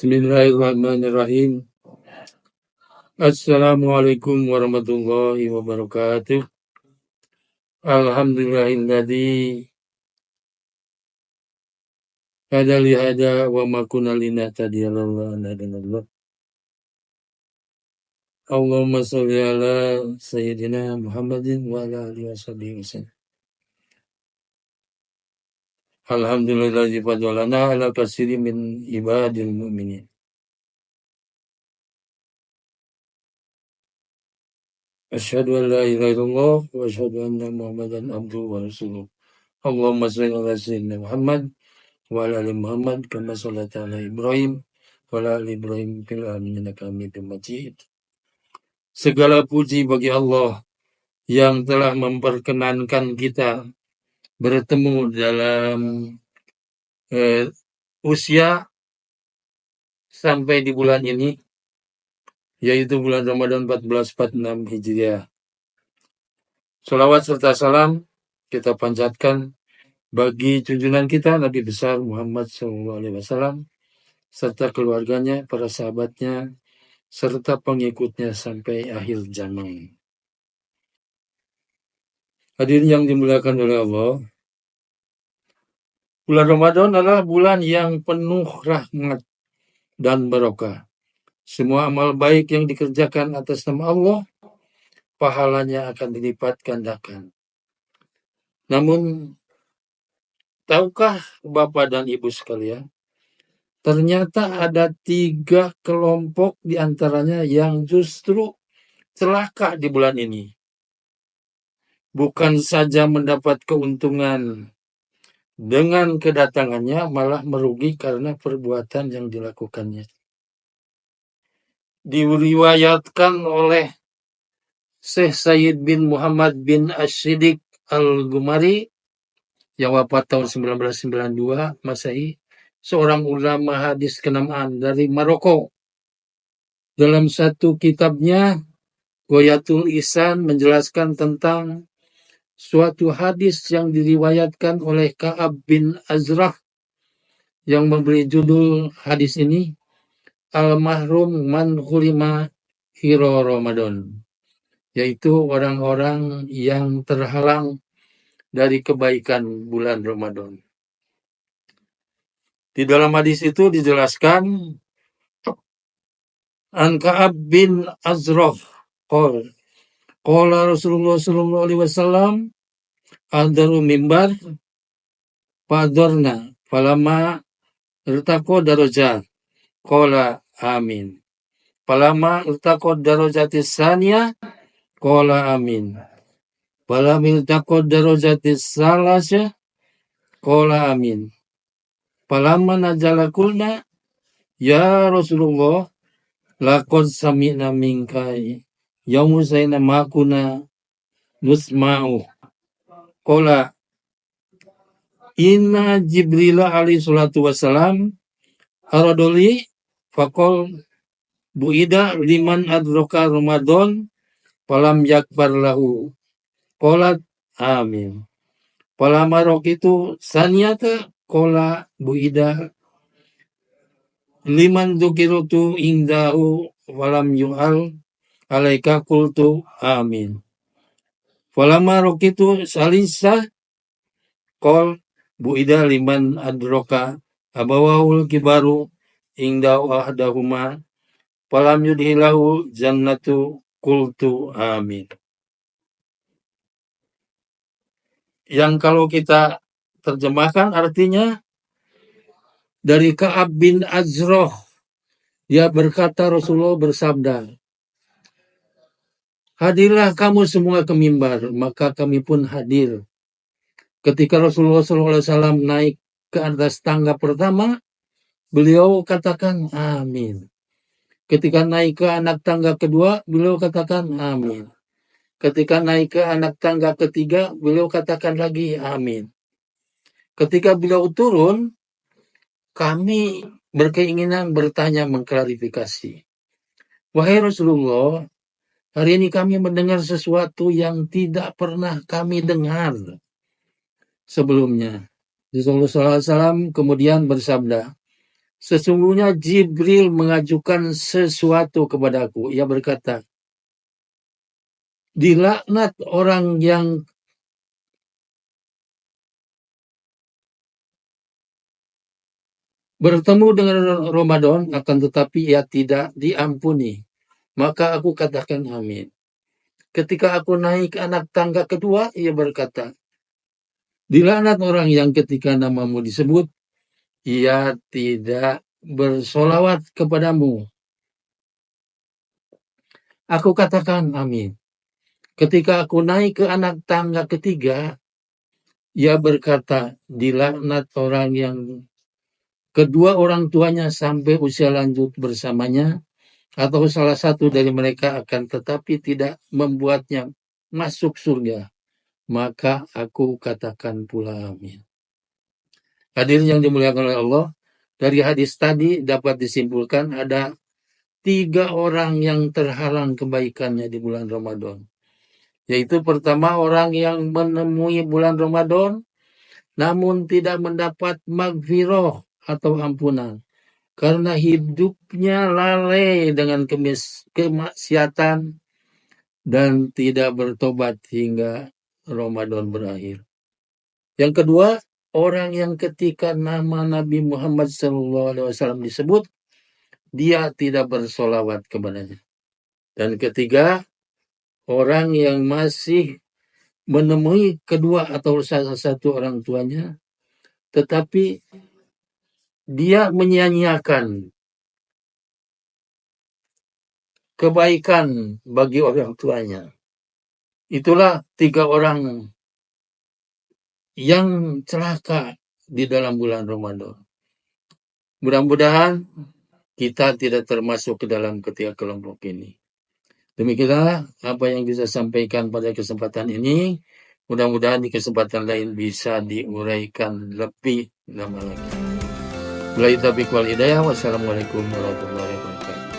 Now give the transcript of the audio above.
Bismillahirrahmanirrahim. Assalamualaikum warahmatullahi wabarakatuh. Alhamdulillahilladzi hada li hada wa ma kunna linahtadiya laula an hadanallah. Allahumma shalli ala sayyidina Muhammadin wa ala alihi washabihi wasallam. Alhamdulillahilladzi fadhalana ala katsirin min ibadil mu'minin. Asyhadu an la ilaha illallah wa asyhadu anna Muhammadan abduhu wa rasuluh. Allahumma shalli ala sayyidina Muhammad wa ala ali Muhammad kama shallaita ala Ibrahim wa ala ali Ibrahim fil alamin innaka Hamidum Majid. Segala puji bagi Allah yang telah memperkenankan kita bertemu dalam usia sampai di bulan ini, yaitu bulan Ramadan 1446 Hijriah. Sholawat serta salam kita panjatkan bagi junjungan kita Nabi besar Muhammad SAW serta keluarganya, para sahabatnya, serta pengikutnya sampai akhir zaman. Hadirin yang dimuliakan oleh Allah, bulan Ramadan adalah bulan yang penuh rahmat dan barokah. Semua amal baik yang dikerjakan atas nama Allah, pahalanya akan dilipat gandakan. Namun, tahukah Bapak dan Ibu sekalian, ternyata ada 3 kelompok diantaranya yang justru celaka di bulan ini. Bukan saja mendapat keuntungan dengan kedatangannya, malah merugi karena perbuatan yang dilakukannya. Diriwayatkan oleh Syekh Sayyid bin Muhammad bin Asy-Syidiq Al-Ghumari yang wafat tahun 1992 Masehi, seorang ulama hadis kenamaan dari Maroko. Dalam satu kitabnya, Ghayatul Ihsan, menjelaskan tentang suatu hadis yang diriwayatkan oleh Ka'ab bin Azrah yang memberi judul hadis ini Al-Mahrum Man Hurima Hiro Ramadan, yaitu orang-orang yang terhalang dari kebaikan bulan Ramadan. Di dalam hadis itu dijelaskan An Ka'ab bin Azrah qala Rasulullah sallallahu alaihi wasallam adaru mimbar fadorna falama irtaqo darajat qala amin falama irtaqo darajatis saniya qala amin falama irtaqo darajatis salasa qala amin falama nazala qulna ya Rasulullah laqad sami'na minkai yaumusaina makuna nusma'u qala inna Jibril alaihi salatu wassalam aradoli faqol buida liman adraka Ramadan falam yakbar lahu qolat amin falama rokitu saniyata qola buida liman dukirutu indahu falam yu'al alaika qultu amin falama rokitu salisa qol buida liman adroka abawahul kibaru indahu ahdahuma falam yudhilahu jannatu qultu amin. Yang kalau kita terjemahkan artinya dari Ka'ab bin Azrah, dia berkata, Rasulullah bersabda, hadirlah kamu semua ke mimbar, maka kami pun hadir. Ketika Rasulullah SAW naik ke atas tangga pertama, beliau katakan amin. Ketika naik ke anak tangga kedua, beliau katakan amin. Ketika naik ke anak tangga ketiga, beliau katakan lagi amin. Ketika beliau turun, kami berkeinginan bertanya, mengklarifikasi. Wahai Rasulullah, hari ini kami mendengar sesuatu yang tidak pernah kami dengar sebelumnya. Rasulullah SAW kemudian bersabda, Sesungguhnya Jibril mengajukan sesuatu kepadaku. Ia berkata, dilaknat orang yang bertemu dengan Ramadan, akan tetapi ia tidak diampuni. Maka aku katakan amin. Ketika aku naik anak tangga kedua, ia berkata, dilaknat orang yang ketika namamu disebut, ia tidak bersolawat kepadamu. Aku katakan amin. Ketika aku naik ke anak tangga ketiga, ia berkata, dilaknat orang yang kedua orang tuanya sampai usia lanjut bersamanya, atau salah satu dari mereka akan tetapi tidak membuatnya masuk surga. Maka aku katakan pula amin. Hadirin yang dimuliakan oleh Allah, dari hadis tadi dapat disimpulkan ada 3 orang yang terhalang kebaikannya di bulan Ramadan. Yaitu pertama, orang yang menemui bulan Ramadan namun tidak mendapat maghfirah atau ampunan karena hidupnya lalai dengan kemaksiatan dan tidak bertobat hingga Ramadan berakhir. Yang kedua, orang yang ketika nama Nabi Muhammad SAW disebut, dia tidak bersolawat kepadanya. Dan ketiga, orang yang masih menemui kedua atau salah satu orang tuanya, tetapi dia menyia-nyiakan kebaikan bagi orang tuanya. Itulah 3 orang yang celaka di dalam bulan Ramadan. Mudah-mudahan kita tidak termasuk ke dalam ketiga kelompok ini. Demikianlah apa yang bisa sampaikan pada kesempatan ini. Mudah-mudahan di kesempatan lain bisa diuraikan lebih lama lagi. Wassalamualaikum warahmatullahi wabarakatuh.